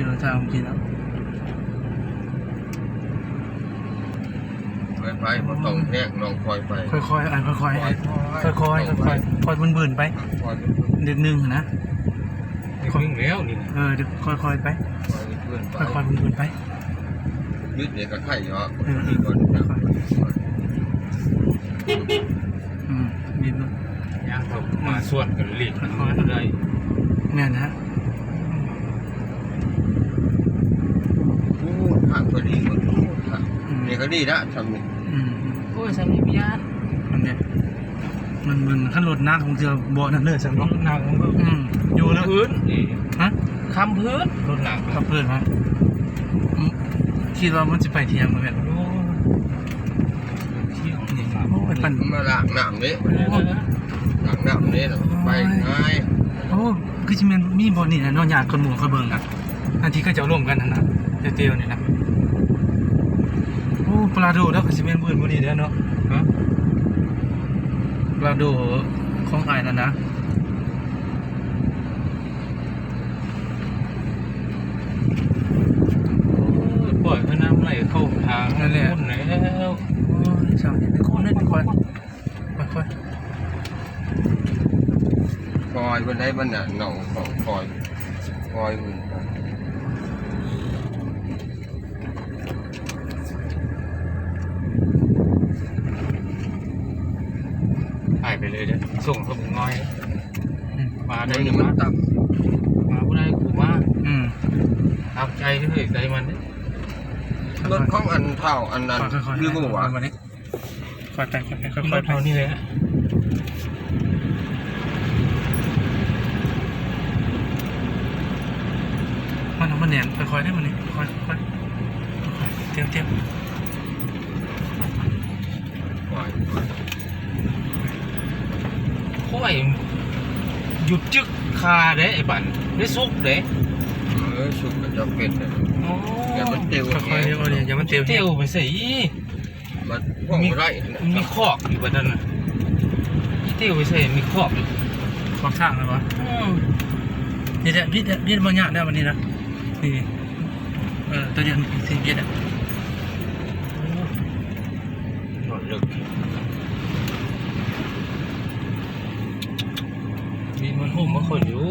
เจอทางกินแล้วไปบ่ต้องแยกลองคอยไปค่อยๆค่อยๆค่อยๆบึนๆไปเด็กนึงนะวิ่งแล้วนี่เดี๋ยวค่อยๆไปค่อยๆบึนๆไปยึดเด็กก็ไข่เนาะมีบึ้งย่างผมมาส่วนกันรีบค่อยๆเลยเนี่ยนะผ่านพอดีหมดนี่ก็ดีนะทำนี่โอ้ยสามีพิยามันเนี่ยมันขั้นรถน้ำของเธอบ่อนั่นเลยสังรถหนักมันก็อยู่แล้วพื้นฮะคำพื้นรถหนักคำพื้นมั้งคิดว่ามันจะไปเที่ยงมั้ยแบบเที่ยงนี่ปั่นมาล้างน้ำนี่ล้างน้ำนี่ไปง่ายโอ้คือจะมีบ่อนี่นะนอนหยาดคนหมู่เขาเบิ่งอ่ะอันที่ก็จะร่วมกันนะเตียวนี่นะโอ้ปลาโดแล้วก็สิเป็นพื้นบ่นี่เด้อเนาะปลาโดของอ้ายนั่นนะปล่อยให้น้ำไหลเข้าทางนั่นแหละคุ้นแล้วสาวนี่เป็นคนนั่นค่อยคอยวันไหนวันน่ะหนองของคอยอื่นหายไปเลยเด้อส่งเขาบุงน้อยมาได้มันตับมาผู้ใดกูมาตามใจที่เฮ้ยใจมันเนี่ยรถของอันเท่าอันนั้นยืมหัววันนี้ค่อยไปรถเท่านี้เลยมันเนี่ยค่อยได้มันนี่ค่อยเตี้ยค่อยหยุดจึกคาเด้ไอ้บันได้ซุกเด้สุกจะเป็นอย่ามันเตียวค่อยๆเนี่ยอย่ามันเตียวไปสิมันพวกไรมีคอกอยู่บนนั้นน่ะเตียวไปสิมีคอกอยู่ขอบทางเลยวะนี่แหละพี่บางอย่างได้วันนี้นะนี่ตัวเดียวสี่เพียรหนวดลึกดินมันหุ่มมาคนอยู่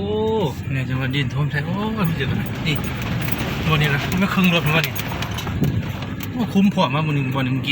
เนี่ยจะมาดินท่วมใช่โอ้ยเดี๋ยวนี่วันนี้นะไม่ครึ่งรถวันนี้คุ้มพอมาวันหนึ่งกิน